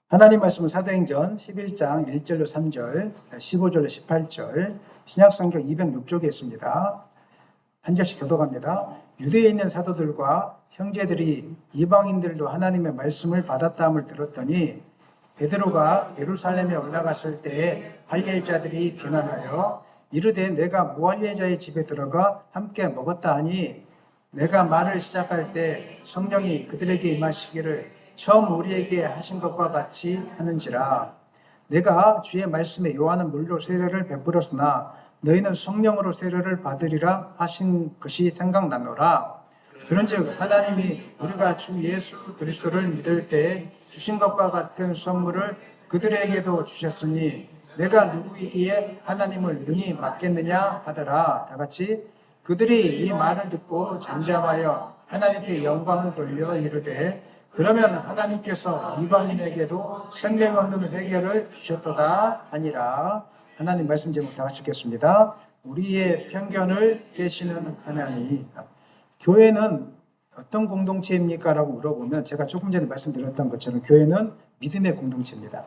하나님 말씀은 사도행전 11장 1절로 3절, 15절로 18절, 신약성경 206쪽에 있습니다. 한 절씩 교독합니다. 유대에 있는 사도들과 형제들이 이방인들도 하나님의 말씀을 받았다함을 들었더니 베드로가 예루살렘에 올라갔을 때에 할례자들이 비난하여 이르되 내가 무할례자의 집에 들어가 함께 먹었다 하니 내가 말을 시작할 때 성령이 그들에게 임하시기를 처음 우리에게 하신 것과 같이 하는지라. 내가 주의 말씀에 요한은 물로 세례를 베풀었으나 너희는 성령으로 세례를 받으리라 하신 것이 생각나노라. 그런즉 하나님이 우리가 주 예수 그리스도를 믿을 때 주신 것과 같은 선물을 그들에게도 주셨으니 내가 누구이기에 하나님을 능히 맡겠느냐 하더라. 다 같이 그들이 이 말을 듣고 잠잠하여 하나님께 영광을 돌려 이르되 그러면 하나님께서 이방인에게도 생명 얻는 회개를 주셨도다 하니라. 하나님 말씀 제목 다 같이 읽겠습니다. 우리의 편견을 깨시는 하나님. 교회는 어떤 공동체입니까? 라고 물어보면 제가 조금 전에 말씀드렸던 것처럼 교회는 믿음의 공동체입니다.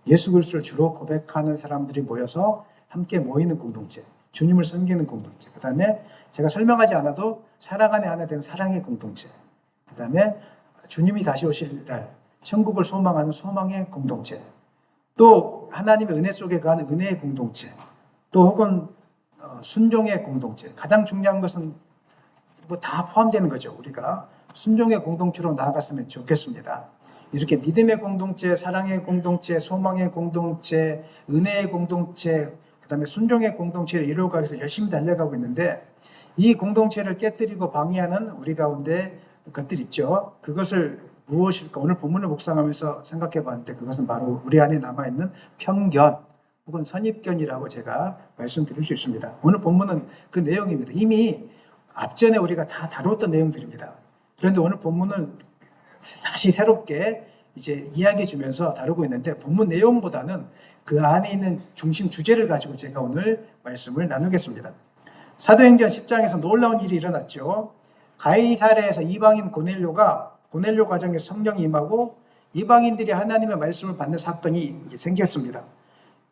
예수 그리스도를 주로 고백하는 사람들이 모여서 함께 모이는 공동체, 주님을 섬기는 공동체. 그 다음에 제가 설명하지 않아도 사랑 안에 하나 된 사랑의 공동체. 그 다음에 주님이 다시 오실 날 천국을 소망하는 소망의 공동체, 또 하나님의 은혜 속에 가는 은혜의 공동체, 또 혹은 순종의 공동체. 가장 중요한 것은 뭐 다 포함되는 거죠. 우리가 순종의 공동체로 나아갔으면 좋겠습니다. 이렇게 믿음의 공동체, 사랑의 공동체, 소망의 공동체, 은혜의 공동체, 그 다음에 순종의 공동체를 이루어가기 위해서 열심히 달려가고 있는데 이 공동체를 깨뜨리고 방해하는 우리 가운데 것들 있죠. 그것을 무엇일까? 오늘 본문을 묵상하면서 생각해 봤는데 그것은 바로 우리 안에 남아있는 편견 혹은 선입견이라고 제가 말씀드릴 수 있습니다. 오늘 본문은 그 내용입니다. 이미 앞전에 우리가 다 다뤘던 내용들입니다. 그런데 오늘 본문은 다시 새롭게 이제 이야기해 주면서 다루고 있는데 본문 내용보다는 그 안에 있는 중심 주제를 가지고 제가 오늘 말씀을 나누겠습니다. 사도행전 10장에서 놀라운 일이 일어났죠. 가이사랴에서 이방인 고넬료 가정에 성령이 임하고 이방인들이 하나님의 말씀을 받는 사건이 생겼습니다.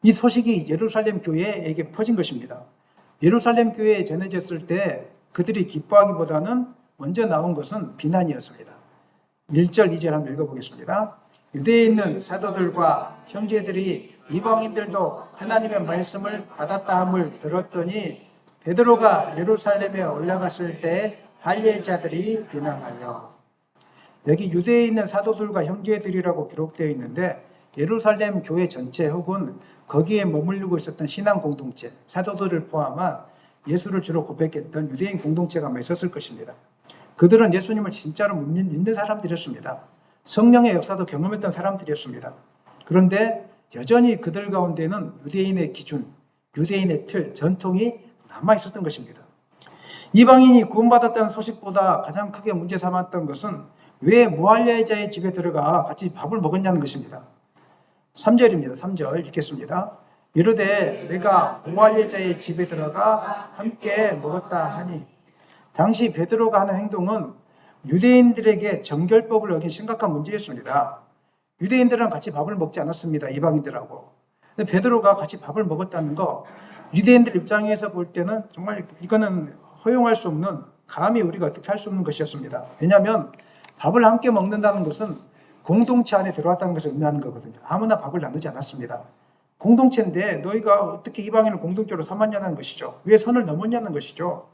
이 소식이 예루살렘 교회에게 퍼진 것입니다. 예루살렘 교회에 전해졌을 때 그들이 기뻐하기보다는 먼저 나온 것은 비난이었습니다. 1절, 2절 한번 읽어보겠습니다. 유대에 있는 사도들과 형제들이 이방인들도 하나님의 말씀을 받았다 함을 들었더니 베드로가 예루살렘에 올라갔을 때 할례자들이 비난하여. 여기 유대에 있는 사도들과 형제들이라고 기록되어 있는데 예루살렘 교회 전체 혹은 거기에 머물고 있었던 신앙 공동체, 사도들을 포함한 예수를 주로 고백했던 유대인 공동체가 아마 있었을 것입니다. 그들은 예수님을 진짜로 믿는 사람들이었습니다. 성령의 역사도 경험했던 사람들이었습니다. 그런데 여전히 그들 가운데는 유대인의 기준, 유대인의 틀, 전통이 남아 있었던 것입니다. 이방인이 구원받았다는 소식보다 가장 크게 문제 삼았던 것은 왜 무할례자의 집에 들어가 같이 밥을 먹었냐는 것입니다. 3절입니다. 3절 읽겠습니다. 이르되 내가 무할례자의 집에 들어가 함께 먹었다 하니. 당시 베드로가 하는 행동은 유대인들에게 정결법을 어긴 심각한 문제였습니다. 유대인들은 같이 밥을 먹지 않았습니다. 이방인들하고. 근데 베드로가 같이 밥을 먹었다는 거 유대인들 입장에서 볼 때는 정말 이거는 허용할 수 없는, 감히 우리가 어떻게 할 수 없는 것이었습니다. 왜냐하면 밥을 함께 먹는다는 것은 공동체 안에 들어왔다는 것을 의미하는 거거든요. 아무나 밥을 나누지 않았습니다. 공동체인데 너희가 어떻게 이방인을 공동체로 삼았냐는 것이죠. 왜 선을 넘었냐는 것이죠.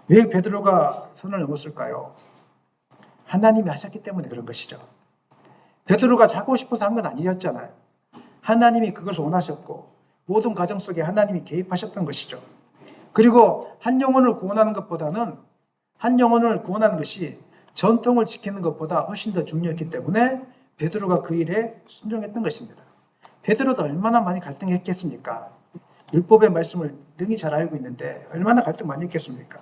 왜 베드로가 선을 넘었을까요? 하나님이 하셨기 때문에 그런 것이죠. 베드로가 자고 싶어서 한 건 아니었잖아요. 하나님이 그것을 원하셨고 모든 과정 속에 하나님이 개입하셨던 것이죠. 그리고 한 영혼을 구원하는 것보다는 한 영혼을 구원하는 것이 전통을 지키는 것보다 훨씬 더 중요했기 때문에 베드로가 그 일에 순종했던 것입니다. 베드로도 얼마나 많이 갈등했겠습니까? 율법의 말씀을 능히 잘 알고 있는데 얼마나 갈등 많이 했겠습니까?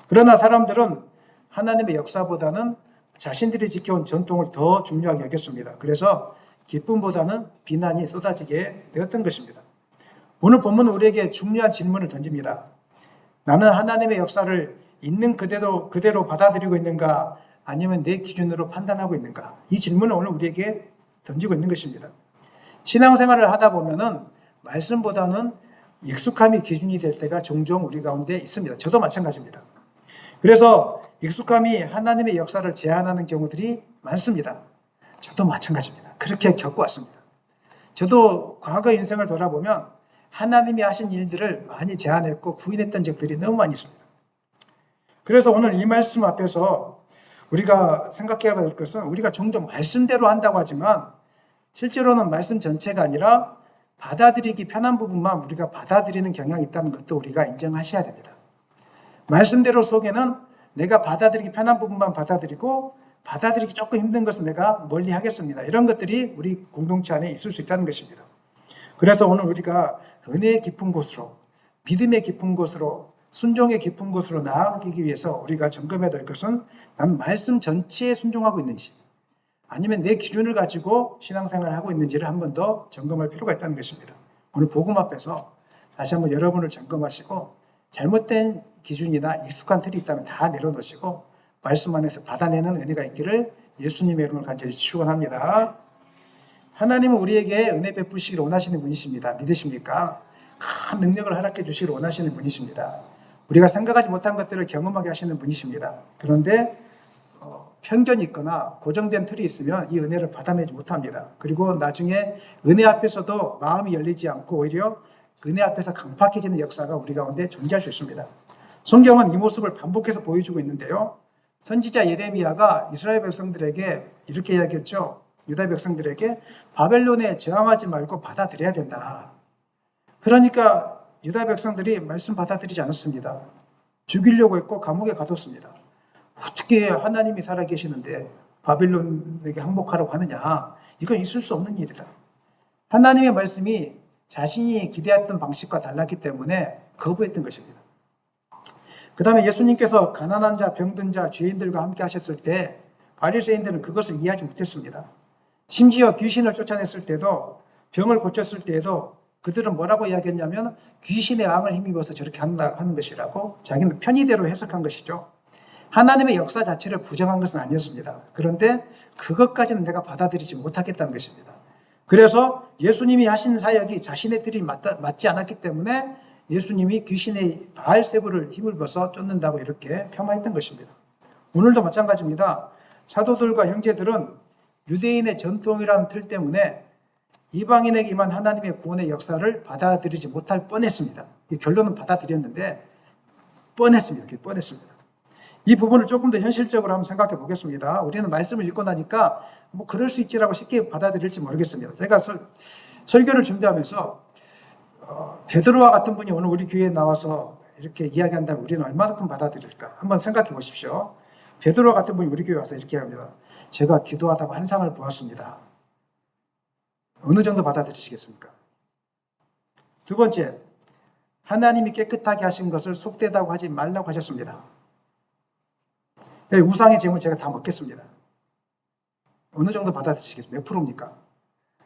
그러나 사람들은 하나님의 역사보다는 자신들이 지켜온 전통을 더 중요하게 여겼습니다. 그래서 기쁨보다는 비난이 쏟아지게 되었던 것입니다. 오늘 본문은 우리에게 중요한 질문을 던집니다. 나는 하나님의 역사를 있는 그대로 받아들이고 있는가? 아니면 내 기준으로 판단하고 있는가? 이 질문을 오늘 우리에게 던지고 있는 것입니다. 신앙생활을 하다 보면은 말씀보다는 익숙함이 기준이 될 때가 종종 우리 가운데 있습니다. 저도 마찬가지입니다. 그래서 익숙함이 하나님의 역사를 제한하는 경우들이 많습니다. 저도 마찬가지입니다. 그렇게 겪어왔습니다. 저도 과거 인생을 돌아보면 하나님이 하신 일들을 많이 제한했고 부인했던 적들이 너무 많이 있습니다. 그래서 오늘 이 말씀 앞에서 우리가 생각해야 될 것은 우리가 종종 말씀대로 한다고 하지만 실제로는 말씀 전체가 아니라 받아들이기 편한 부분만 우리가 받아들이는 경향이 있다는 것도 우리가 인정하셔야 됩니다. 말씀대로 속에는 내가 받아들이기 편한 부분만 받아들이고 받아들이기 조금 힘든 것은 내가 멀리 하겠습니다. 이런 것들이 우리 공동체 안에 있을 수 있다는 것입니다. 그래서 오늘 우리가 은혜의 깊은 곳으로, 믿음의 깊은 곳으로, 순종의 깊은 곳으로 나아가기 위해서 우리가 점검해야 될 것은 나는 말씀 전체에 순종하고 있는지 아니면 내 기준을 가지고 신앙생활을 하고 있는지를 한 번 더 점검할 필요가 있다는 것입니다. 오늘 복음 앞에서 다시 한번 여러분을 점검하시고 잘못된 기준이나 익숙한 틀이 있다면 다 내려놓으시고 말씀 안에서 받아내는 은혜가 있기를 예수님의 이름을 간절히 축원합니다. 하나님은 우리에게 은혜 베푸시기를 원하시는 분이십니다. 믿으십니까? 큰 능력을 허락해 주시기를 원하시는 분이십니다. 우리가 생각하지 못한 것들을 경험하게 하시는 분이십니다. 그런데 편견이 있거나 고정된 틀이 있으면 이 은혜를 받아내지 못합니다. 그리고 나중에 은혜 앞에서도 마음이 열리지 않고 오히려 은혜 앞에서 강팍해지는 역사가 우리 가운데 존재할 수 있습니다. 성경은 이 모습을 반복해서 보여주고 있는데요. 선지자 예레미야가 이스라엘 백성들에게 이렇게 이야기했죠. 유다 백성들에게 바벨론에 저항하지 말고 받아들여야 된다. 그러니까 유다 백성들이 말씀 받아들이지 않았습니다. 죽이려고 했고 감옥에 가뒀습니다. 어떻게 하나님이 살아계시는데 바빌론에게 항복하라고 하느냐. 이건 있을 수 없는 일이다. 하나님의 말씀이 자신이 기대했던 방식과 달랐기 때문에 거부했던 것입니다. 그 다음에 예수님께서 가난한 자, 병든 자, 죄인들과 함께 하셨을 때 바리새인들은 그것을 이해하지 못했습니다. 심지어 귀신을 쫓아냈을 때도 병을 고쳤을 때에도 그들은 뭐라고 이야기했냐면 귀신의 왕을 힘입어서 저렇게 한다 하는 것이라고 자기는 편의대로 해석한 것이죠. 하나님의 역사 자체를 부정한 것은 아니었습니다. 그런데 그것까지는 내가 받아들이지 못하겠다는 것입니다. 그래서 예수님이 하신 사역이 자신의 틀이 맞지 않았기 때문에 예수님이 귀신의 바알세부를 힘을 벗어 쫓는다고 이렇게 폄하했던 것입니다. 오늘도 마찬가지입니다. 사도들과 형제들은 유대인의 전통이라는 틀 때문에 이방인에게만 하나님의 구원의 역사를 받아들이지 못할 뻔했습니다. 이 결론은 받아들였는데 뻔했습니다. 뻔했습니다. 이 부분을 조금 더 현실적으로 한번 생각해 보겠습니다. 우리는 말씀을 읽고 나니까 뭐 그럴 수 있지라고 쉽게 받아들일지 모르겠습니다. 제가 설교를 준비하면서 베드로와 같은 분이 오늘 우리 교회에 나와서 이렇게 이야기한다면 우리는 얼마만큼 받아들일까? 한번 생각해 보십시오. 베드로와 같은 분이 우리 교회에 와서 이렇게 합니다. 제가 기도하다가 환상을 보았습니다. 어느 정도 받아들이시겠습니까? 두 번째, 하나님이 깨끗하게 하신 것을 속되다고 하지 말라고 하셨습니다. 우상의 재물 제가 다 먹겠습니다. 어느 정도 받아들이시겠습니까? 몇 프로입니까?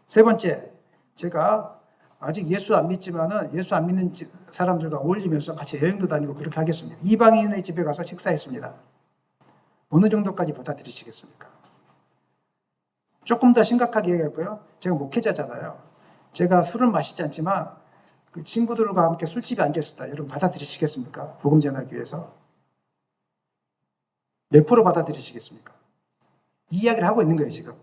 세 번째, 제가 아직 예수 안 믿지만은 예수 안 믿는 사람들과 어울리면서 같이 여행도 다니고 그렇게 하겠습니다. 이방인의 집에 가서 식사했습니다. 어느 정도까지 받아들이시겠습니까? 조금 더 심각하게 얘기할까요? 제가 목회자잖아요. 제가 술을 마시지 않지만 그 친구들과 함께 술집에 앉았었다. 여러분 받아들이시겠습니까? 복음 전하기 위해서. 몇 프로 받아들이시겠습니까? 이 이야기를 하고 있는 거예요, 지금.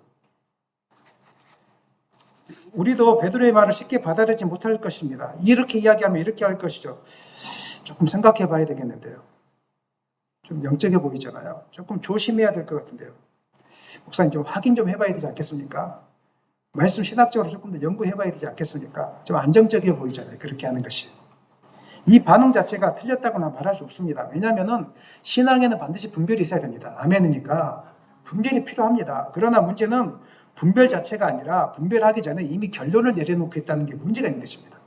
우리도 베드로의 말을 쉽게 받아들이지 못할 것입니다. 이렇게 이야기하면 이렇게 할 것이죠. 조금 생각해 봐야 되겠는데요. 좀 영적해 보이잖아요. 조금 조심해야 될 것 같은데요. 목사님 좀 확인 좀 해봐야 되지 않겠습니까? 말씀 신학적으로 조금 더 연구해봐야 되지 않겠습니까? 좀 안정적이어 보이잖아요. 그렇게 하는 것이. 이 반응 자체가 틀렸다거나 말할 수 없습니다. 왜냐하면 신앙에는 반드시 분별이 있어야 됩니다. 아멘입니까? 분별이 필요합니다. 그러나 문제는 분별 자체가 아니라 분별하기 전에 이미 결론을 내려놓고 있다는 게 문제가 있는 것입니다.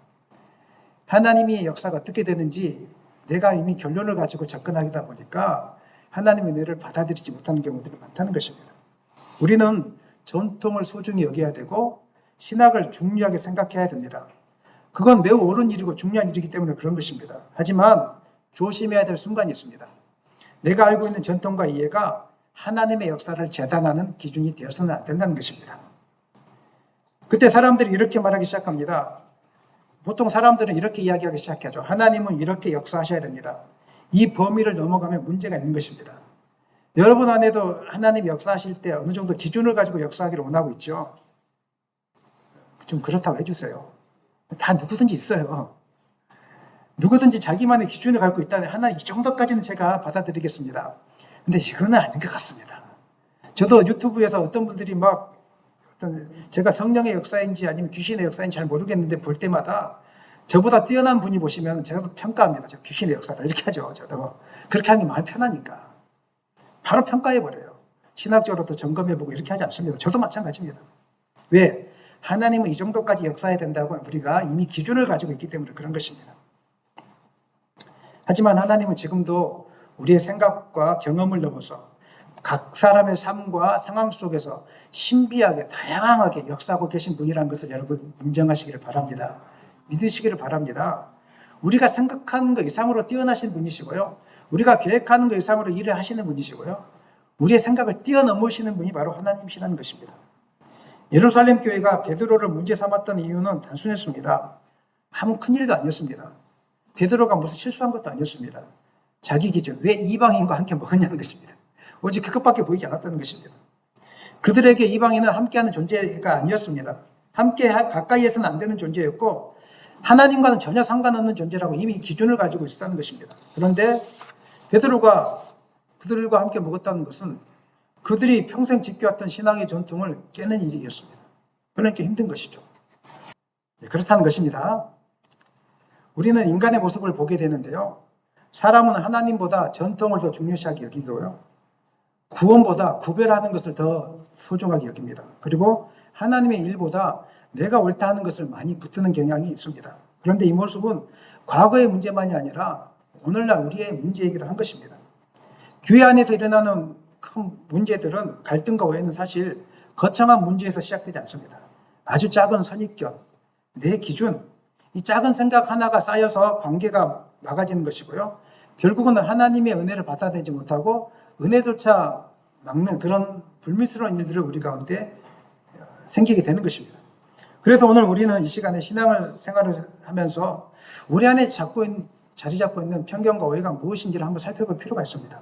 하나님의 역사가 어떻게 되는지 내가 이미 결론을 가지고 접근하다 보니까 하나님의 은혜를 받아들이지 못하는 경우들이 많다는 것입니다. 우리는 전통을 소중히 여겨야 되고 신학을 중요하게 생각해야 됩니다. 그건 매우 옳은 일이고 중요한 일이기 때문에 그런 것입니다. 하지만 조심해야 될 순간이 있습니다. 내가 알고 있는 전통과 이해가 하나님의 역사를 재단하는 기준이 되어서는 안 된다는 것입니다. 그때 사람들이 이렇게 말하기 시작합니다. 보통 사람들은 이렇게 이야기하기 시작하죠. 하나님은 이렇게 역사하셔야 됩니다. 이 범위를 넘어가면 문제가 있는 것입니다. 여러분 안에도 하나님이 역사하실 때 어느 정도 기준을 가지고 역사하기를 원하고 있죠. 좀 그렇다고 해주세요. 다 누구든지 있어요. 누구든지 자기만의 기준을 갖고 있다면 하나님 이 정도까지는 제가 받아들이겠습니다. 근데 이거는 아닌 것 같습니다. 저도 유튜브에서 어떤 분들이 막 제가 성령의 역사인지 아니면 귀신의 역사인지 잘 모르겠는데 볼 때마다 저보다 뛰어난 분이 보시면 제가 평가합니다. 저 귀신의 역사다 이렇게 하죠. 저도 그렇게 하는 게 마음이 편하니까 바로 평가해버려요. 신학적으로도 점검해보고 이렇게 하지 않습니다. 저도 마찬가지입니다. 왜? 하나님은 이 정도까지 역사해야 된다고 우리가 이미 기준을 가지고 있기 때문에 그런 것입니다. 하지만 하나님은 지금도 우리의 생각과 경험을 넘어서 각 사람의 삶과 상황 속에서 신비하게 다양하게 역사하고 계신 분이라는 것을 여러분 인정하시기를 바랍니다. 믿으시기를 바랍니다. 우리가 생각하는 것 이상으로 뛰어나신 분이시고요. 우리가 계획하는 것 이상으로 일을 하시는 분이시고요. 우리의 생각을 뛰어넘으시는 분이 바로 하나님이시라는 것입니다. 예루살렘 교회가 베드로를 문제 삼았던 이유는 단순했습니다. 아무 큰일도 아니었습니다. 베드로가 무슨 실수한 것도 아니었습니다. 자기 기준, 왜 이방인과 함께 먹었냐는 것입니다. 오직 그것밖에 보이지 않았다는 것입니다. 그들에게 이방인은 함께하는 존재가 아니었습니다. 함께 가까이에서는 안 되는 존재였고 하나님과는 전혀 상관없는 존재라고 이미 기준을 가지고 있었다는 것입니다. 그런데 베드로가 그들과 함께 먹었다는 것은 그들이 평생 지켜왔던 신앙의 전통을 깨는 일이었습니다. 그러니까 힘든 것이죠. 그렇다는 것입니다. 우리는 인간의 모습을 보게 되는데요. 사람은 하나님보다 전통을 더 중요시하게 여기고요. 구원보다 구별하는 것을 더 소중하게 여깁니다. 그리고 하나님의 일보다 내가 옳다 하는 것을 많이 붙드는 경향이 있습니다. 그런데 이 모습은 과거의 문제만이 아니라 오늘날 우리의 문제이기도 한 것입니다. 교회 안에서 일어나는 큰 문제들은 갈등과 오해는 사실 거창한 문제에서 시작되지 않습니다. 아주 작은 선입견, 내 기준, 이 작은 생각 하나가 쌓여서 관계가 막아지는 것이고요. 결국은 하나님의 은혜를 받아내지 못하고 은혜조차 막는 그런 불미스러운 일들을 우리 가운데 생기게 되는 것입니다. 그래서 오늘 우리는 이 시간에 신앙을 생활을 하면서 우리 안에 자리 잡고 있는 편견과 오해가 무엇인지를 한번 살펴볼 필요가 있습니다.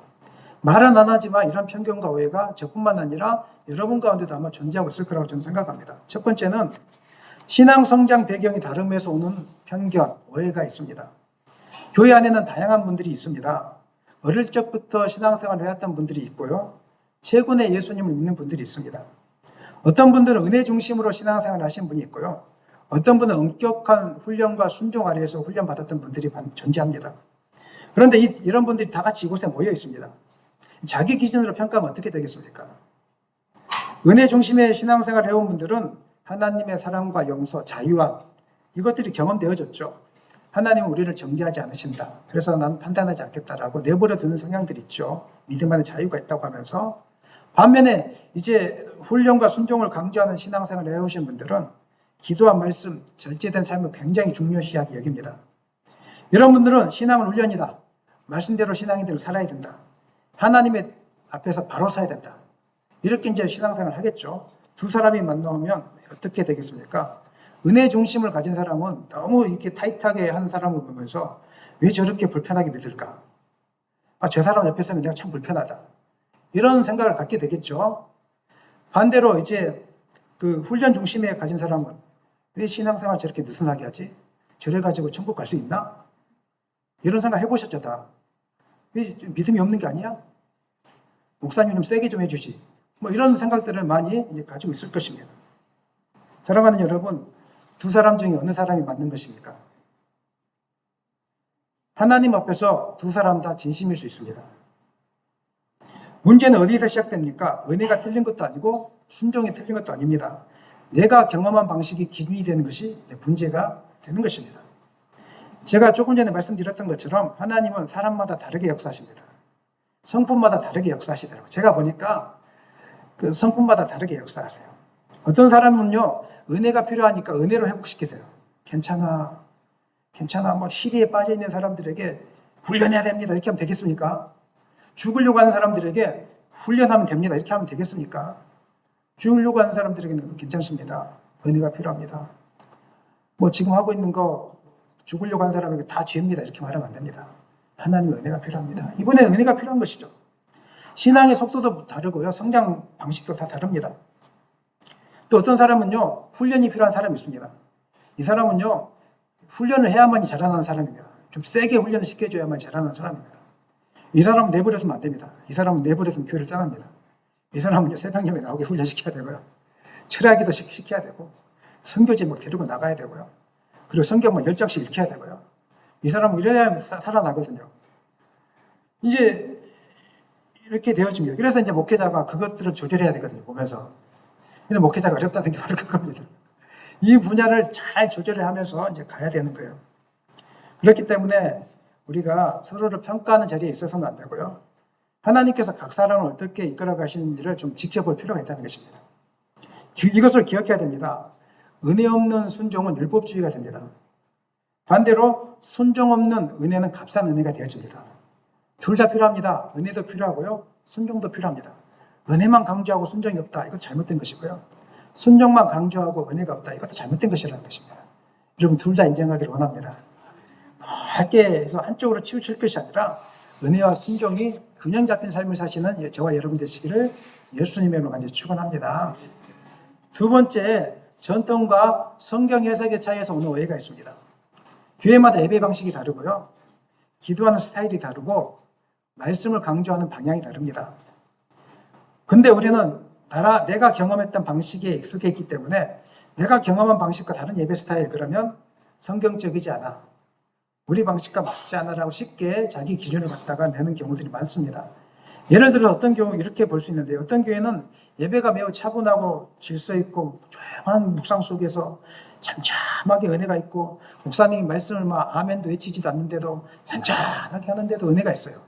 말은 안 하지만 이런 편견과 오해가 저뿐만 아니라 여러분 가운데도 아마 존재하고 있을 거라고 저는 생각합니다. 첫 번째는 신앙 성장 배경이 다름에서 오는 편견, 오해가 있습니다. 교회 안에는 다양한 분들이 있습니다. 어릴 적부터 신앙생활을 해왔던 분들이 있고요. 최근에 예수님을 믿는 분들이 있습니다. 어떤 분들은 은혜 중심으로 신앙생활을 하신 분이 있고요. 어떤 분은 엄격한 훈련과 순종 아래에서 훈련받았던 분들이 존재합니다. 그런데 이런 분들이 다 같이 이곳에 모여 있습니다. 자기 기준으로 평가하면 어떻게 되겠습니까? 은혜 중심의 신앙생활을 해온 분들은 하나님의 사랑과 용서, 자유함 이것들이 경험되어졌죠. 하나님은 우리를 정죄하지 않으신다. 그래서 난 판단하지 않겠다라고 내버려 두는 성향들이 있죠. 믿음 안에 자유가 있다고 하면서 반면에 이제 훈련과 순종을 강조하는 신앙생활을 해오신 분들은 기도와 말씀, 절제된 삶을 굉장히 중요시하게 여깁니다. 이런 분들은 신앙은 훈련이다. 말씀대로 신앙인들을 살아야 된다. 하나님의 앞에서 바로 서야 된다. 이렇게 이제 신앙생활을 하겠죠. 두 사람이 만나면 어떻게 되겠습니까? 은혜 중심을 가진 사람은 너무 이렇게 타이트하게 하는 사람을 보면서 왜 저렇게 불편하게 믿을까? 저 사람 옆에 서면 내가 참 불편하다. 이런 생각을 갖게 되겠죠. 반대로 이제 그 훈련 중심에 가진 사람은 왜 신앙생활 저렇게 느슨하게 하지? 저래 가지고 천국 갈 수 있나? 이런 생각 해보셨죠, 다? 왜 믿음이 없는 게 아니야? 목사님 좀 세게 좀 해주지. 뭐 이런 생각들을 많이 이제 가지고 있을 것입니다. 사랑하는 여러분, 두 사람 중에 어느 사람이 맞는 것입니까? 하나님 앞에서 두 사람 다 진심일 수 있습니다. 문제는 어디서 시작됩니까? 은혜가 틀린 것도 아니고 순종이 틀린 것도 아닙니다. 내가 경험한 방식이 기준이 되는 것이 문제가 되는 것입니다. 제가 조금 전에 말씀드렸던 것처럼 하나님은 사람마다 다르게 역사하십니다. 성품마다 다르게 역사하시더라고요. 제가 보니까 그 성품마다 다르게 역사하세요. 어떤 사람은요, 은혜가 필요하니까 은혜로 회복시키세요. 괜찮아. 뭐 시리에 빠져있는 사람들에게 훈련해야 됩니다. 이렇게 하면 되겠습니까? 죽으려고 하는 사람들에게 훈련하면 됩니다. 이렇게 하면 되겠습니까? 죽으려고 하는 사람들에게는 괜찮습니다. 은혜가 필요합니다. 뭐 지금 하고 있는 거 죽으려고 하는 사람에게 다 죄입니다. 이렇게 말하면 안 됩니다. 하나님의 은혜가 필요합니다. 이번에 은혜가 필요한 것이죠. 신앙의 속도도 다르고요. 성장 방식도 다 다릅니다. 또 어떤 사람은요, 훈련이 필요한 사람이 있습니다. 이 사람은요, 훈련을 해야만이 자라나는 사람입니다. 좀 세게 훈련을 시켜줘야만 자라나는 사람입니다. 이 사람은 내버려두면 안 됩니다. 이 사람은 내버려두면 교회를 떠납니다. 이 사람은요, 새벽녘에 나오게 훈련시켜야 되고요. 철학기도 시켜야 되고, 선교 제목 데리고 나가야 되고요. 그리고 성경만 10장씩 읽혀야 되고요. 이 사람은 이래야 살아나거든요. 이제 이렇게 되어집니다. 그래서 이제 목회자가 그것들을 조절해야 되거든요, 보면서. 그래서 목회자가 어렵다는 게 바로 그겁니다. 이 분야를 잘 조절해 하면서 이제 가야 되는 거예요. 그렇기 때문에 우리가 서로를 평가하는 자리에 있어서는 안 되고요. 하나님께서 각 사람을 어떻게 이끌어 가시는지를 좀 지켜볼 필요가 있다는 것입니다. 이것을 기억해야 됩니다. 은혜 없는 순종은 율법주의가 됩니다. 반대로 순종 없는 은혜는 값싼 은혜가 되어집니다. 둘 다 필요합니다. 은혜도 필요하고요. 순종도 필요합니다. 은혜만 강조하고 순종이 없다. 이것도 잘못된 것이고요. 순종만 강조하고 은혜가 없다. 이것도 잘못된 것이라는 것입니다. 여러분 둘 다 인정하기를 원합니다. 넓게 해서 한쪽으로 치우칠 것이 아니라 은혜와 순종이 균형 잡힌 삶을 사시는 저와 여러분 되시기를 예수님의 이름으로 간절히 축원합니다. 두 번째, 전통과 성경 해석의 차이에서 오는 오해가 있습니다. 교회마다 예배 방식이 다르고요. 기도하는 스타일이 다르고 말씀을 강조하는 방향이 다릅니다. 근데 우리는 내가 경험했던 방식에 익숙해 있기 때문에 내가 경험한 방식과 다른 예배 스타일 그러면 성경적이지 않아. 우리 방식과 맞지 않아라고 쉽게 자기 기준을 갖다가 내는 경우들이 많습니다. 예를 들어 어떤 경우 이렇게 볼 수 있는데요. 어떤 교회는 예배가 매우 차분하고 질서 있고 조용한 묵상 속에서 잠잠하게 은혜가 있고 목사님이 말씀을 막 아멘도 외치지도 않는데도 잔잔하게 하는데도 은혜가 있어요.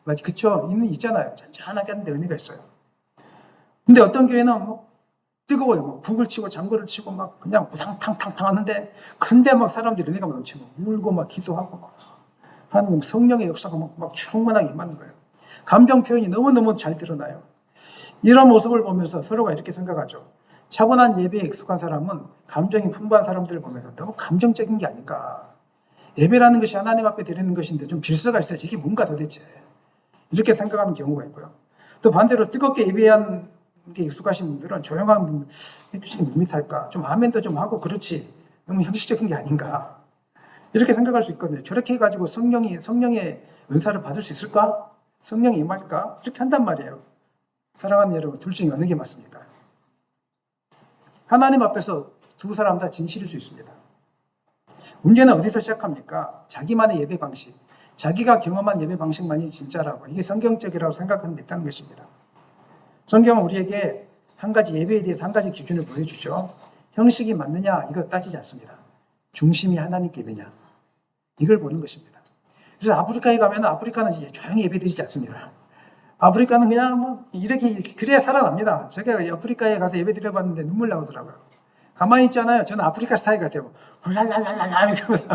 맞지? 그쵸? 있잖아요. 잔잔하게 하는데 은혜가 있어요. 근데 어떤 교회는 뭐 뜨거워요. 막 북을 치고 장구를 치고 막 그냥 우당탕탕탕 하는데 근데 막 사람들이 은혜가 넘치고 울고 막 기도하고 막 하는 성령의 역사가 막 충만하게 임하는 거예요. 감정 표현이 너무너무 잘 드러나요. 이런 모습을 보면서 서로가 이렇게 생각하죠. 차분한 예배에 익숙한 사람은 감정이 풍부한 사람들을 보면 너무 감정적인 게 아닌가. 예배라는 것이 하나님 앞에 드리는 것인데 좀 질서가 있어야지 이게 뭔가 도대체. 이렇게 생각하는 경우가 있고요. 또 반대로 뜨겁게 예배한 게 익숙하신 분들은 조용한 분, 형식이 밋밋할까? 좀 아멘도 좀 하고 그렇지. 너무 형식적인 게 아닌가? 이렇게 생각할 수 있거든요. 저렇게 해가지고 성령의 은사를 받을 수 있을까? 성령이 임할까? 이렇게 한단 말이에요. 사랑하는 여러분, 둘 중에 어느 게 맞습니까? 하나님 앞에서 두 사람 다 진실일 수 있습니다. 문제는 어디서 시작합니까? 자기만의 예배 방식, 자기가 경험한 예배 방식만이 진짜라고, 이게 성경적이라고 생각하는 데 있다는 것입니다. 성경은 우리에게 한 가지 예배에 대해서 한 가지 기준을 보여주죠. 형식이 맞느냐 이거 따지지 않습니다. 중심이 하나님께 있느냐 이걸 보는 것입니다. 그래서 아프리카에 가면 아프리카는 조용히 예배드리지 않습니다. 아프리카는 그냥 뭐 이렇게 그래야 살아납니다. 제가 아프리카에 가서 예배드려봤는데 눈물 나오더라고요. 가만히 있잖아요. 저는 아프리카 스타일 같아요. 훌랄랄랄랄라 이렇게 하면서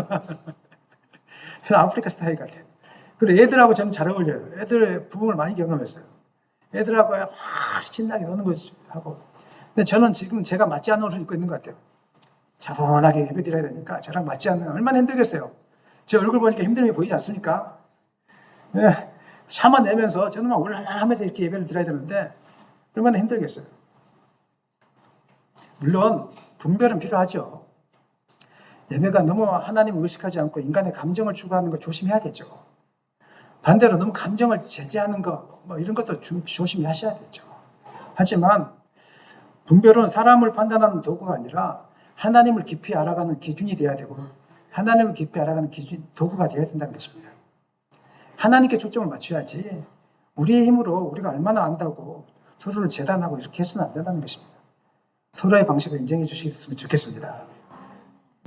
저는 아프리카 스타일 같아요. 그리고 애들하고 저는 잘 어울려요. 애들 부흥을 많이 경험했어요. 애들하고 신나게 노는 거지 하고. 근데 저는 지금 제가 맞지 않는 옷을 입고 있는 것 같아요. 차분하게 예배 드려야 되니까 저랑 맞지 않는 얼마나 힘들겠어요. 제 얼굴 보니까 힘듦이 보이지 않습니까? 네, 참아내면서 저는 막 울랄랄하면서 이렇게 예배를 드려야 되는데 얼마나 힘들겠어요. 물론 분별은 필요하죠. 예배가 너무 하나님을 의식하지 않고 인간의 감정을 추구하는 거 조심해야 되죠. 반대로 너무 감정을 제재하는 거, 뭐 이런 것도 조심하셔야 되죠. 하지만 분별은 사람을 판단하는 도구가 아니라 하나님을 깊이 알아가는 기준이 되어야 되고 하나님을 깊이 알아가는 도구가 되어야 된다는 것입니다. 하나님께 초점을 맞춰야지 우리의 힘으로 우리가 얼마나 안다고 서로를 재단하고 이렇게 해서는 안 된다는 것입니다. 서로의 방식을 인정해 주셨으면 좋겠습니다.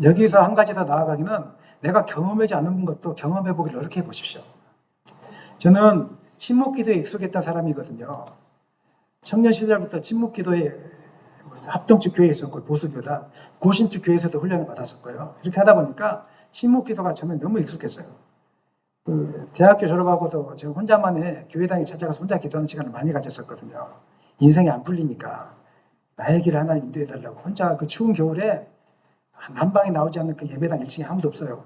여기서 한 가지 더 나아가기는 내가 경험하지 않은 것도 경험해 보기를 노력해 보십시오. 저는 침묵기도에 익숙했던 사람이거든요. 청년 시절부터 침묵기도에 합동축 교회에 있었고 보수교단, 고신축 교회에서도 훈련을 받았었고요. 이렇게 하다 보니까 침묵기도가 저는 너무 익숙했어요. 대학교 졸업하고도 제가 혼자만의 교회당에 찾아가서 혼자 기도하는 시간을 많이 가졌었거든요. 인생이 안 풀리니까. 나의 길을 하나님 인도해달라고. 혼자 그 추운 겨울에 난방이 나오지 않는 그 예배당 1층에 아무도 없어요.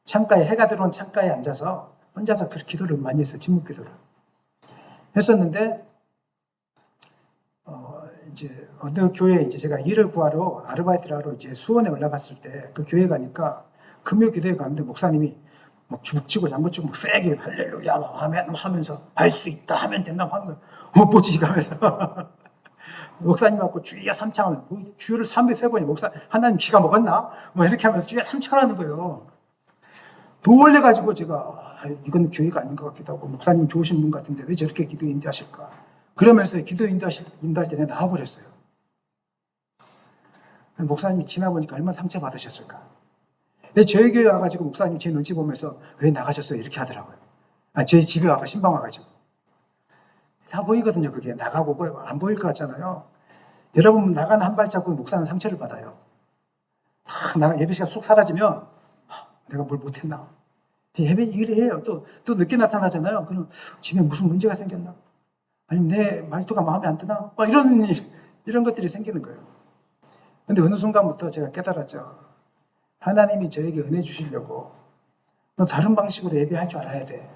창가에, 해가 들어온 창가에 앉아서 혼자서 그 기도를 많이 했어요. 침묵 기도를. 했었는데, 이제 어느 교회에 이제 제가 일을 구하러 아르바이트를 하러 이제 수원에 올라갔을 때 그 교회 가니까 금요 기도회 가는데 목사님이 막 주먹치고 장구치고 막 세게 할렐루야 아멘 하면서 할 수 있다 하면 된다 하는 거예요. 뭐지 하면서 목사님 갖고 주여 삼창하면 뭐 주여를 303번이 목사 하나님 기가 먹었나? 뭐 이렇게 하면서 주여 삼창하는 거예요. 놀래가지고 제가 이건 교회가 아닌 것 같기도 하고 목사님 좋으신 분 같은데 왜 저렇게 기도 인도하실까? 그러면서 기도 인도할 때 내가 나와버렸어요. 목사님이 지나보니까 얼마나 상처받으셨을까? 저희 교회 와가지고 목사님 제 눈치 보면서 왜 나가셨어요? 이렇게 하더라고요. 저희 집에 와가 신방 와가지고. 다 보이거든요. 그게 나가고 안 보일 것 같잖아요. 여러분 나가는 한 발자국 목사는 상처를 받아요. 예배 시간 쑥 사라지면 내가 뭘 못했나? 예배 일을 해요. 또 늦게 나타나잖아요. 그럼 집에 무슨 문제가 생겼나? 아니면 내 말투가 마음에 안 드나? 막 이런 것들이 생기는 거예요. 근데 어느 순간부터 제가 깨달았죠. 하나님이 저에게 은혜 주시려고 너 다른 방식으로 예배할 줄 알아야 돼.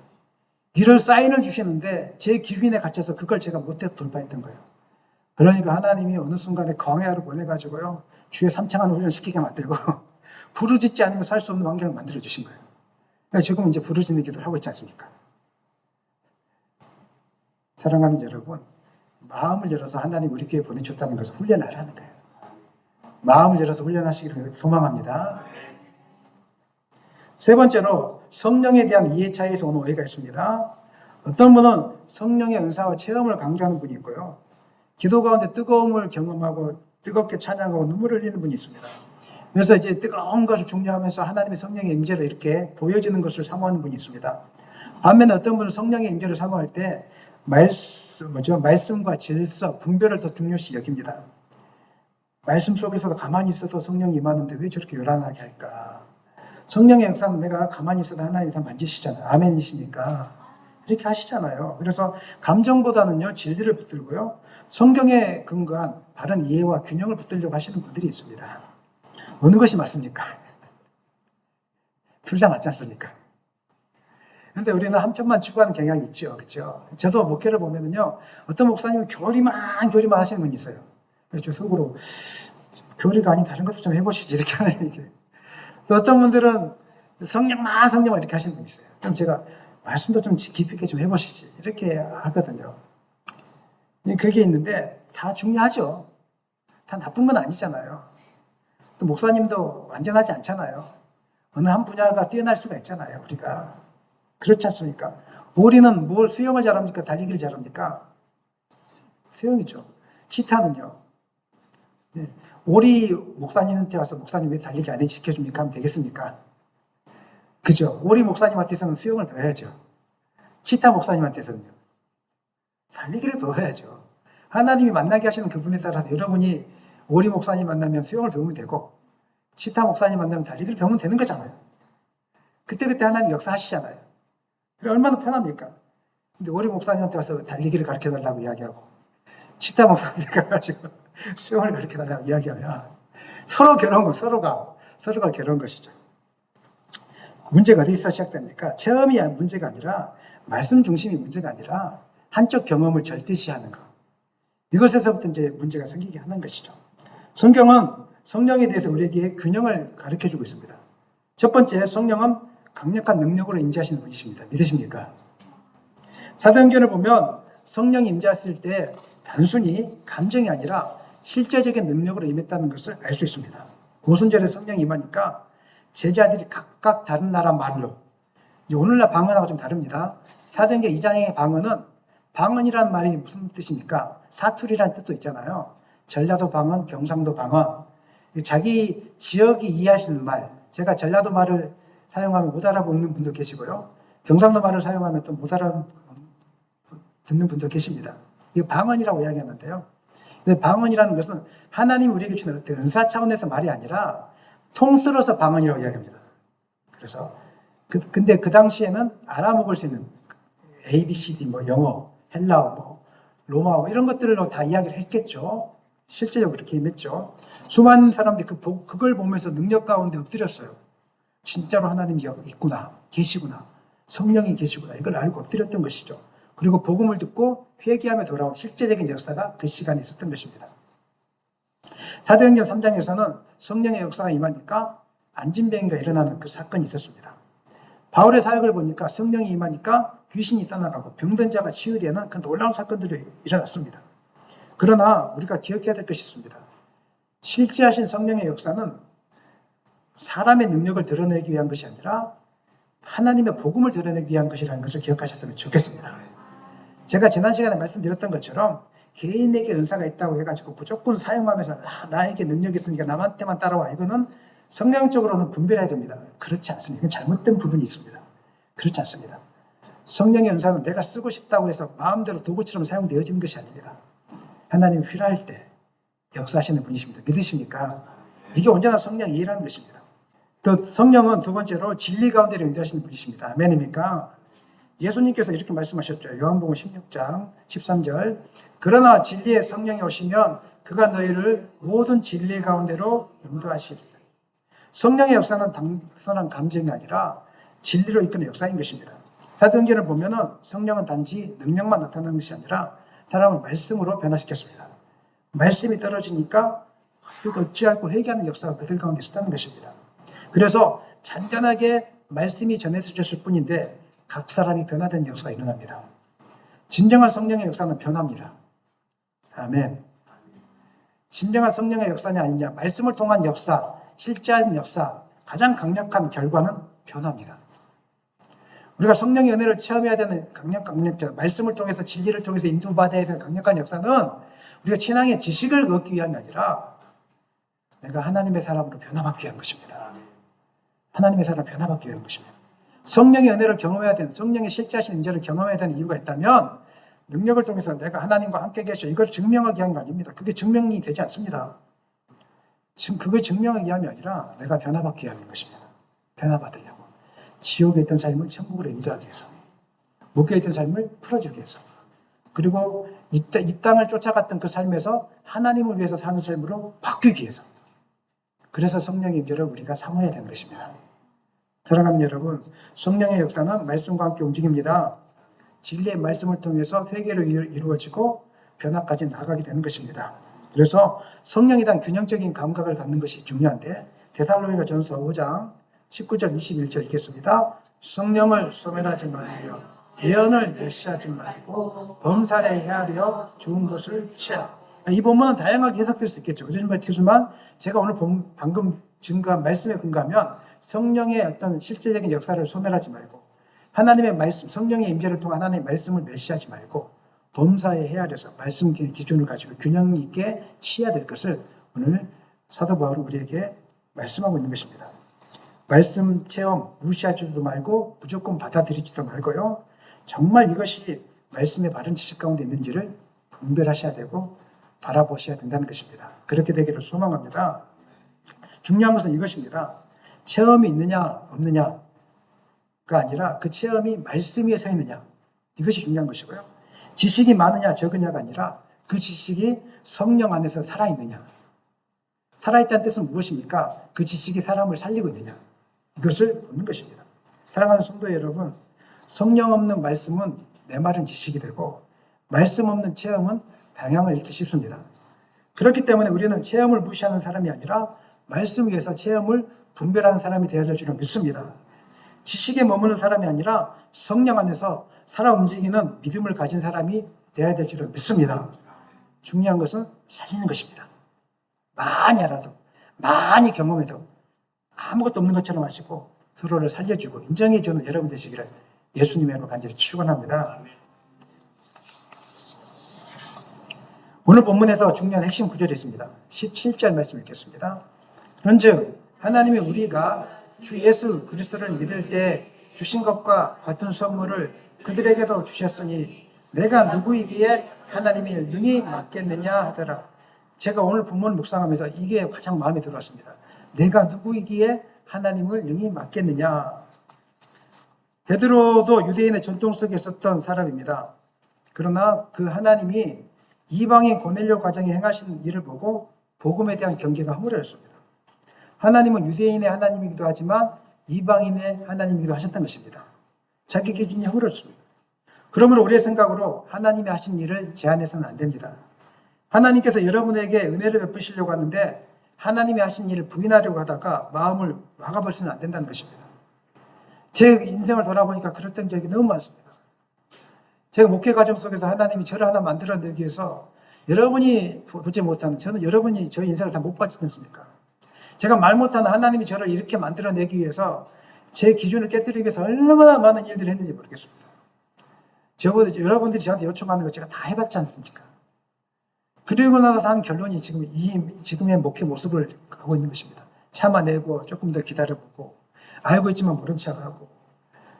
이런 사인을 주시는데 제 기준에 갇혀서 그걸 제가 못해서 돌파했던 거예요. 그러니까 하나님이 어느 순간에 광야로 보내가지고요. 주의 삼창하는 훈련 시키게 만들고 부르짖지 않으면 살 수 없는 환경을 만들어 주신 거예요. 그러니까 지금 이제 부르짖는 기도를 하고 있지 않습니까? 사랑하는 여러분, 마음을 열어서 하나님 우리 교회에 보내줬다는 것을 훈련하라는 거예요. 마음을 열어서 훈련하시기를 소망합니다. 세 번째로 성령에 대한 이해 차이에서 오는 오해가 있습니다. 어떤 분은 성령의 은사와 체험을 강조하는 분이 있고요. 기도 가운데 뜨거움을 경험하고 뜨겁게 찬양하고 눈물을 흘리는 분이 있습니다. 그래서 이제 뜨거운 것을 중요하면서 하나님의 성령의 임재를 이렇게 보여지는 것을 사모하는 분이 있습니다. 반면에 어떤 분은 성령의 임재를 사모할 때 말씀과 질서, 분별을 더 중요시 여깁니다. 말씀 속에서도 가만히 있어도 성령이 임하는데 왜 저렇게 요란하게 할까? 성령의 역사는 내가 가만히 있어도 하나님이 다 만지시잖아요. 아멘이십니까? 이렇게 하시잖아요. 그래서 감정보다는요, 진리를 붙들고요, 성경에 근거한 바른 이해와 균형을 붙들려고 하시는 분들이 있습니다. 어느 것이 맞습니까? 둘 다 맞지 않습니까? 근데 우리는 한편만 추구하는 경향이 있죠. 그렇죠? 저도 목회를 보면은요, 어떤 목사님은 교리만 하시는 분이 있어요. 그래서 속으로 교리가 아닌 다른 것도 좀 해보시지 이렇게 하는 얘기예요. 어떤 분들은 성령만 이렇게 하시는 분이 있어요. 그럼 제가 말씀도 좀 깊이 있게 좀 해보시지 이렇게 하거든요. 그게 있는데 다 중요하죠. 다 나쁜 건 아니잖아요. 또 목사님도 완전하지 않잖아요. 어느 한 분야가 뛰어날 수가 있잖아요. 우리가 그렇지 않습니까? 오리는 뭘 수영을 잘합니까? 달리기를 잘합니까? 수영이죠. 치타는요. 오리 목사님한테 와서 목사님 왜 달리기 안 해 지켜줍니까? 하면 되겠습니까? 그죠? 오리 목사님한테서는 수영을 배워야죠. 치타 목사님한테서는요. 달리기를 배워야죠. 하나님이 만나게 하시는 그분에 따라서 여러분이 오리 목사님 만나면 수영을 배우면 되고 치타 목사님 만나면 달리기를 배우면 되는 거잖아요. 그때그때 하나님 역사하시잖아요. 그래 얼마나 편합니까? 근데 오리 목사님한테 와서 달리기를 가르쳐달라고 이야기하고 치타 목사님한테 가가지고 수영을 가르쳐달라고 이야기하면 서로 괴로운 거, 서로가 괴로운 것이죠. 문제가 어디서 시작됩니까? 체험이 문제가 아니라 말씀 중심이 문제가 아니라 한쪽 경험을 절대시하는 것. 이것에서부터 이제 문제가 생기게 하는 것이죠. 성경은 성령에 대해서 우리에게 균형을 가르쳐주고 있습니다. 첫 번째, 성령은 강력한 능력으로 임재하시는 분이십니다. 믿으십니까? 사도행전을 보면 성령이 임재했을 때 단순히 감정이 아니라 실제적인 능력으로 임했다는 것을 알 수 있습니다. 오순절에 성령이 임하니까 제자들이 각각 다른 나라 말로, 오늘날 방언하고 좀 다릅니다. 사도행전 2장의 방언은 방언이라는 말이 무슨 뜻입니까? 사투리라는 뜻도 있잖아요. 전라도 방언, 경상도 방언. 자기 지역이 이해할 수 있는 말. 제가 전라도 말을 사용하면 못 알아듣는 분도 계시고요. 경상도 말을 사용하면 또 못 알아듣는 분도 계십니다. 이거 방언이라고 이야기하는데요. 방언이라는 것은 하나님 우리에게 주는 은사 차원에서 말이 아니라 통틀어서 방언이라고 이야기합니다. 그래서 근데 그 당시에는 알아먹을 수 있는 A, B, C, D, 영어, 헬라어, 로마어 이런 것들로 다 이야기를 했겠죠. 실제적으로 그렇게 임했죠. 수많은 사람들이 그걸 보면서 능력 가운데 엎드렸어요. 진짜로 하나님이 있구나, 계시구나, 성령이 계시구나, 이걸 알고 엎드렸던 것이죠. 그리고 복음을 듣고 회개하며 돌아온 실제적인 역사가 그 시간에 있었던 것입니다. 사도행전 3장에서는 성령의 역사가 임하니까 안진병이가 일어나는 그 사건이 있었습니다. 바울의 사역을 보니까 성령이 임하니까 귀신이 떠나가고 병든 자가 치유되는 그 놀라운 사건들이 일어났습니다. 그러나 우리가 기억해야 될 것이 있습니다. 실제 하신 성령의 역사는 사람의 능력을 드러내기 위한 것이 아니라 하나님의 복음을 드러내기 위한 것이라는 것을 기억하셨으면 좋겠습니다. 제가 지난 시간에 말씀드렸던 것처럼 개인에게 은사가 있다고 해가지고 무조건 사용하면서 나에게 능력이 있으니까 남한테만 따라와, 이거는 성령적으로는 분별해야 됩니다. 그렇지 않습니다. 이건 잘못된 부분이 있습니다. 그렇지 않습니다. 성령의 은사는 내가 쓰고 싶다고 해서 마음대로 도구처럼 사용되어지는 것이 아닙니다. 하나님이 필요할 때 역사하시는 분이십니다. 믿으십니까? 이게 언제나 성령의 일하는 것입니다. 또 성령은 두 번째로 진리 가운데로 인도하시는 분이십니다. 아멘입니까? 예수님께서 이렇게 말씀하셨죠. 요한복음 16장 13절. 그러나 진리의 성령이 오시면 그가 너희를 모든 진리 가운데로 인도하시리라. 성령의 역사는 단순한 감정이 아니라 진리로 이끄는 역사인 것입니다. 사도행전을 보면은 성령은 단지 능력만 나타나는 것이 아니라 사람을 말씀으로 변화시켰습니다. 말씀이 떨어지니까 어찌할고 회개하는 역사가 그들 가운데 있었다는 것입니다. 그래서 잔잔하게 말씀이 전해졌을 뿐인데 각 사람이 변화된 역사가 일어납니다. 진정한 성령의 역사는 변화입니다. 아멘. 진정한 성령의 역사냐 아니냐, 말씀을 통한 역사, 실제한 역사, 가장 강력한 결과는 변화입니다. 우리가 성령의 은혜를 체험해야 되는 강력한 말씀을 통해서 진리를 통해서 인도받아야 되는 강력한 역사는 우리가 신앙의 지식을 얻기 위함이 아니라 내가 하나님의 사람으로 변화받기 위한 것입니다. 하나님의 사람으로 변화받기 위한 것입니다. 성령의 은혜를 경험해야 되는, 성령의 실제하신 임재를 경험해야 되는 이유가 있다면 능력을 통해서 내가 하나님과 함께 계셔, 이걸 증명하기 위한 거 아닙니다. 그게 증명이 되지 않습니다. 지금 그걸 증명하기 위함이 아니라 내가 변화받기 위한 것입니다. 변화받으려고. 지옥에 있던 삶을 천국으로 인도하기 위해서, 목회에 있던 삶을 풀어주기 위해서, 그리고 이 땅을 쫓아갔던 그 삶에서 하나님을 위해서 사는 삶으로 바뀌기 위해서. 그래서 성령의 임재를 우리가 사모해야 되는 것입니다. 사랑하는 여러분, 성령의 역사는 말씀과 함께 움직입니다. 진리의 말씀을 통해서 회개로 이루어지고 변화까지 나아가게 되는 것입니다. 그래서 성령에 대한 균형적인 감각을 갖는 것이 중요한데, 데살로니가 전서 5장 19절 21절 읽겠습니다. 성령을 소멸하지 말며 예언을 멸시하지 말고 범사에 헤아려 좋은 것을 취하. 이 본문은 다양하게 해석될 수 있겠죠. 그렇지만 제가 오늘 방금 증거한 말씀에 근거하면 성령의 어떤 실제적인 역사를 소멸하지 말고 하나님의 말씀, 성령의 임재를 통한 하나님의 말씀을 멸시하지 말고 범사에 헤아려서 말씀 기준을 가지고 균형 있게 취해야 될 것을 오늘 사도 바울은 우리에게 말씀하고 있는 것입니다. 말씀 체험 무시하지도 말고 무조건 받아들이지도 말고요. 정말 이것이 말씀의 바른 지식 가운데 있는지를 분별하셔야 되고 바라보셔야 된다는 것입니다. 그렇게 되기를 소망합니다. 중요한 것은 이것입니다. 체험이 있느냐 없느냐가 아니라 그 체험이 말씀 위에 서 있느냐, 이것이 중요한 것이고요. 지식이 많으냐 적으냐가 아니라 그 지식이 성령 안에서 살아있느냐. 살아있다는 뜻은 무엇입니까? 그 지식이 사람을 살리고 있느냐, 이것을 보는 것입니다. 사랑하는 성도 여러분, 성령 없는 말씀은 메마른 지식이 되고 말씀 없는 체험은 방향을 잃기 쉽습니다. 그렇기 때문에 우리는 체험을 무시하는 사람이 아니라 말씀 위에서 체험을 분별하는 사람이 되어야 될 줄은 믿습니다. 지식에 머무는 사람이 아니라 성령 안에서 살아 움직이는 믿음을 가진 사람이 되어야 될 줄은 믿습니다. 중요한 것은 살리는 것입니다. 많이 알아도, 많이 경험해도 아무것도 없는 것처럼 하시고 서로를 살려주고 인정해주는 여러분 되시기를 예수님의 이름으로 간절히 축원합니다. 오늘 본문에서 중요한 핵심 구절이 있습니다. 17절 말씀 읽겠습니다. 그런즉 하나님이 우리가 주 예수 그리스도를 믿을 때 주신 것과 같은 선물을 그들에게도 주셨으니 내가 누구이기에 하나님이 능히 맡겠느냐 하더라. 제가 오늘 본문 묵상하면서 이게 가장 마음에 들었습니다. 내가 누구이기에 하나님을 능히 맡겠느냐. 베드로도 유대인의 전통 속에 있었던 사람입니다. 그러나 그 하나님이 이방인 고넬료 가정이 행하신 일을 보고 복음에 대한 경계가 허물어졌습니다. 하나님은 유대인의 하나님이기도 하지만 이방인의 하나님이기도 하셨던 것입니다. 자기 기준이 허물어졌습니다. 그러므로 우리의 생각으로 하나님이 하신 일을 제한해서는 안 됩니다. 하나님께서 여러분에게 은혜를 베푸시려고 하는데 하나님이 하신 일을 부인하려고 하다가 마음을 막아버리서는 안 된다는 것입니다. 제 인생을 돌아보니까 그랬던 적이 너무 많습니다. 제가 목회 과정 속에서 하나님이 저를 하나 만들어내기 위해서 여러분이 보지 못하는, 저는 여러분이 저희 인생을 다 못 봤지 않습니까? 제가 말 못하는 하나님이 저를 이렇게 만들어내기 위해서 제 기준을 깨뜨리기 위해서 얼마나 많은 일들을 했는지 모르겠습니다. 여러분들이 저한테 요청하는 거 제가 다 해봤지 않습니까? 그리고 나서 한 결론이 지금의 목회 모습을 하고 있는 것입니다. 참아내고 조금 더 기다려보고 알고 있지만 모른 척하고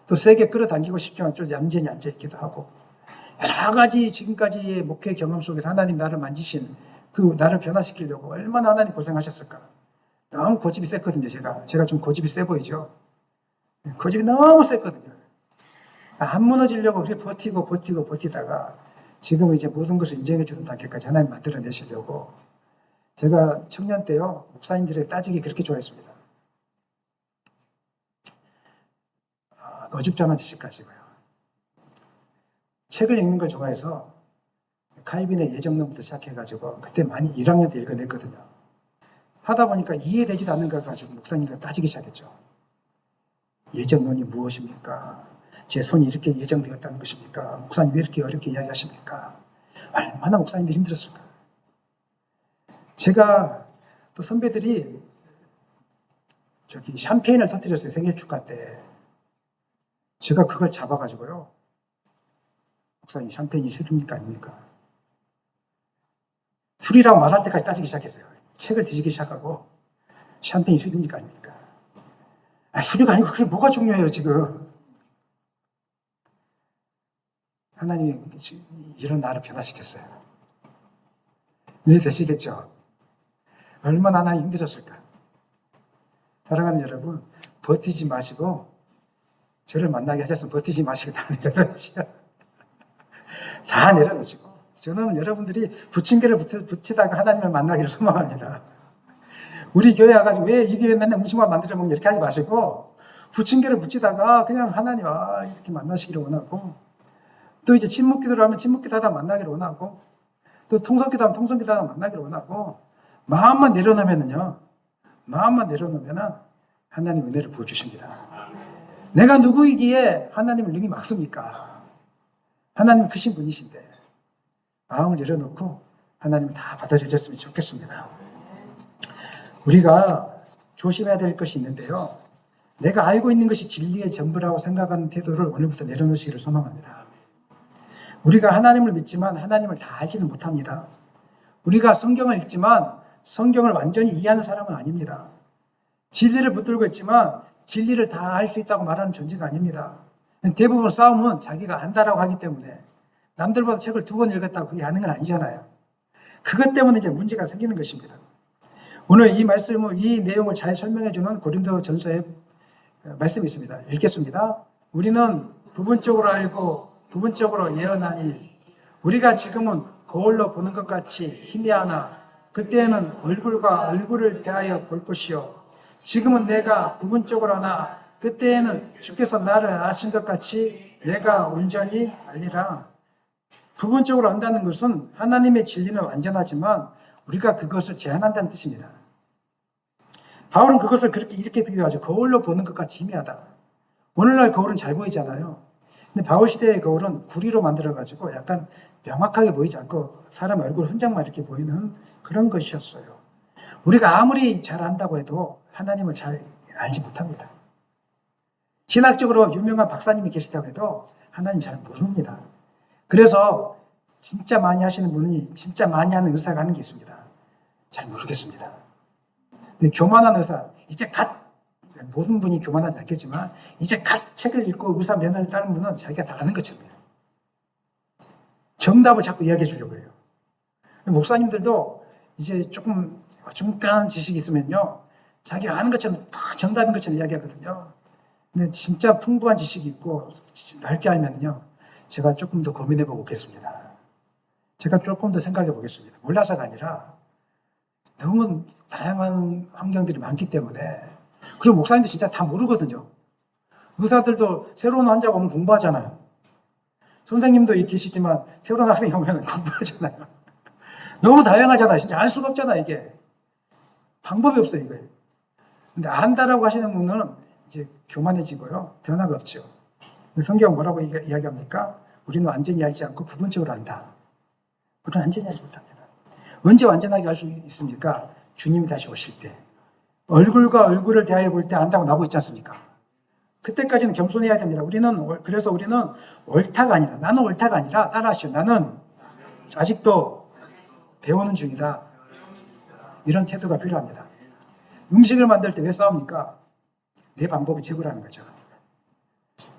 또 세게 끌어당기고 싶지만 좀 얌전히 앉아있기도 하고 여러 가지 지금까지의 목회 경험 속에서 하나님 나를 만지신 그 나를 변화시키려고 얼마나 하나님 고생하셨을까. 너무 고집이 셌거든요. 제가 좀 고집이 세 보이죠. 고집이 너무 셌거든요. 안 무너지려고 그렇게 버티다가 지금은 이제 모든 것을 인정해 주는 단계까지 하나님 만들어내시려고. 제가 청년 때요, 목사님들의 따지기 그렇게 좋아했습니다. 어줍잖은 지식 가지고요. 책을 읽는 걸 좋아해서 칼빈의 예정론부터 시작해가지고 그때 많이 1학년 때 읽어냈거든요. 하다 보니까 이해되지도 않는 것 가지고 목사님과 따지기 시작했죠. 예정론이 무엇입니까? 제 손이 이렇게 예정되었다는 것입니까? 목사님 왜 이렇게 어렵게 이야기하십니까? 얼마나 목사님들이 힘들었을까? 제가 또 선배들이 샴페인을 터뜨렸어요. 생일 축하 때. 제가 그걸 잡아가지고요. 목사님 샴페인이 술입니까? 아닙니까? 술이라고 말할 때까지 따지기 시작했어요. 책을 뒤지기 시작하고 샴페인이 술입니까? 아닙니까? 술이가 아니고 그게 뭐가 중요해요 지금. 하나님이 이런 나를 변화시켰어요. 이해되시겠죠? 얼마나 하나님 힘들었을까? 사랑하는 여러분, 버티지 마시고 저를 만나게 하셨으면 버티지 마시고 다 내려놓으십시오. 다 내려놓으시고. 저는 여러분들이 부침개를 붙이다가 하나님을 만나기를 소망합니다. 우리 교회 와가지고 왜 이 교회 맨날 음식만 만들어 먹냐 이렇게 하지 마시고 부침개를 붙이다가 그냥 하나님 이렇게 만나시기를 원하고 또 이제 침묵기도를 하면 침묵기도 하다 만나기를 원하고 또 통성기도 하면 통성기도 하다 만나기를 원하고 마음만 내려놓으면은요. 마음만 내려놓으면은 하나님 은혜를 부어주십니다. 내가 누구이기에 하나님을 능히 막습니까? 하나님 크신 분이신데 마음을 내려놓고 하나님을 다 받아들였으면 좋겠습니다. 우리가 조심해야 될 것이 있는데요. 내가 알고 있는 것이 진리의 전부라고 생각하는 태도를 오늘부터 내려놓으시기를 소망합니다. 우리가 하나님을 믿지만 하나님을 다 알지는 못합니다. 우리가 성경을 읽지만 성경을 완전히 이해하는 사람은 아닙니다. 진리를 붙들고 있지만 진리를 다 알 수 있다고 말하는 존재가 아닙니다. 대부분 싸움은 자기가 안다라고 하기 때문에 남들보다 책을 2권 읽었다고 그게 아는 건 아니잖아요. 그것 때문에 이제 문제가 생기는 것입니다. 오늘 이 내용을 잘 설명해 주는 고린도전서의 말씀이 있습니다. 읽겠습니다. 우리는 부분적으로 알고 부분적으로 예언하니 우리가 지금은 거울로 보는 것 같이 희미하나 그때에는 얼굴과 얼굴을 대하여 볼 것이요 지금은 내가 부분적으로 하나 그때에는 주께서 나를 아신 것 같이 내가 온전히 알리라. 부분적으로 한다는 것은 하나님의 진리는 완전하지만 우리가 그것을 제한한다는 뜻입니다. 바울은 그것을 이렇게 비교하죠. 거울로 보는 것 같이 희미하다. 오늘날 거울은 잘 보이잖아요. 근데 바울 시대의 거울은 구리로 만들어가지고 약간 명확하게 보이지 않고 사람 얼굴 흔적만 이렇게 보이는 그런 것이었어요. 우리가 아무리 잘 안다고 해도 하나님을 잘 알지 못합니다. 신학적으로 유명한 박사님이 계시다고 해도 하나님 잘 모릅니다. 그래서 진짜 많이 하시는 분이 진짜 많이 하는 의사가 하는 게 있습니다. 잘 모르겠습니다. 근데 교만한 의사, 모든 분이 교만하지 않겠지만 이제 갓 책을 읽고 의사 면허를 따는 분은 자기가 다 아는 것처럼 해요. 정답을 자꾸 이야기해 주려고 해요. 목사님들도 이제 조금 중간한 지식이 있으면요. 자기가 아는 것처럼 다 정답인 것처럼 이야기하거든요. 근데 진짜 풍부한 지식이 있고 넓게 알면요. 제가 조금 더 고민해 보고 오겠습니다. 제가 조금 더 생각해 보겠습니다. 몰라서가 아니라 너무 다양한 환경들이 많기 때문에. 그리고 목사님도 진짜 다 모르거든요. 의사들도 새로운 환자가 오면 공부하잖아요. 선생님도 계시지만 새로운 학생이 오면 공부하잖아요. 너무 다양하잖아요. 진짜 알 수가 없잖아요, 이게. 방법이 없어요, 이거에. 근데 안다라고 하시는 분은 이제 교만해지고요. 변화가 없죠. 성경 뭐라고 이야기합니까? 우리는 완전히 알지 않고 부분적으로 안다. 우리는 완전히 알지 못합니다. 언제 완전하게 알 수 있습니까? 주님이 다시 오실 때. 얼굴과 얼굴을 대하여 볼 때 안다고 나오고 있지 않습니까? 그때까지는 겸손해야 됩니다. 그래서 우리는 옳다가 아니다. 나는 옳다가 아니라 따라하시오. 나는 아직도 배우는 중이다. 이런 태도가 필요합니다. 음식을 만들 때 왜 싸웁니까? 내 방법이 최고라는 거죠.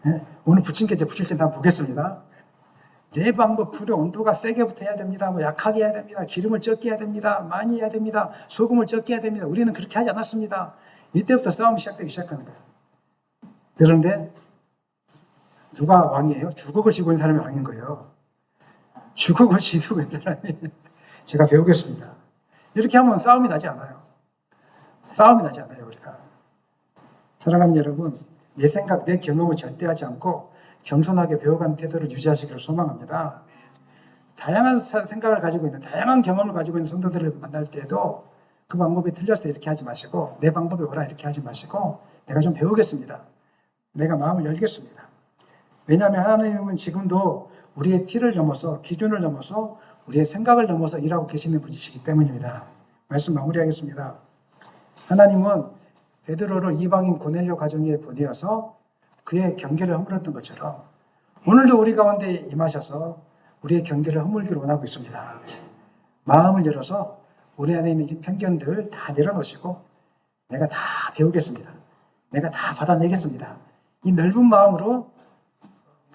네? 오늘 부침개 이제 부칠 때 한번 보겠습니다. 내 방법, 불의 온도가 세게부터 해야 됩니다. 뭐 약하게 해야 됩니다. 기름을 적게 해야 됩니다. 많이 해야 됩니다. 소금을 적게 해야 됩니다. 우리는 그렇게 하지 않았습니다. 이때부터 싸움이 시작되기 시작하는 거예요. 그런데 누가 왕이에요? 주걱을 쥐고 있는 사람이 왕인 거예요. 주걱을 쥐고 있는 사람이. 제가 배우겠습니다. 이렇게 하면 싸움이 나지 않아요. 싸움이 나지 않아요, 우리가. 사랑하는 여러분, 내 생각, 내 경험을 절대하지 않고 겸손하게 배워가는 태도를 유지하시기를 소망합니다. 다양한 생각을 가지고 있는, 다양한 경험을 가지고 있는 성도들을 만날 때에도 그 방법이 틀려서 이렇게 하지 마시고, 내 방법이 옳아 이렇게 하지 마시고, 내가 좀 배우겠습니다. 내가 마음을 열겠습니다. 왜냐하면 하나님은 지금도 우리의 티를 넘어서, 기준을 넘어서, 우리의 생각을 넘어서 일하고 계시는 분이시기 때문입니다. 말씀 마무리하겠습니다. 하나님은 베드로를 이방인 고넬료 가정에 보내어서 그의 경계를 허물었던 것처럼 오늘도 우리 가운데 임하셔서 우리의 경계를 허물기를 원하고 있습니다. 마음을 열어서 우리 안에 있는 편견들 다 내려놓으시고 내가 다 배우겠습니다. 내가 다 받아내겠습니다. 이 넓은 마음으로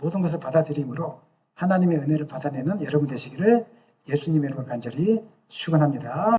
모든 것을 받아들임으로 하나님의 은혜를 받아내는 여러분 되시기를 예수님의 이름으로 간절히 축원합니다.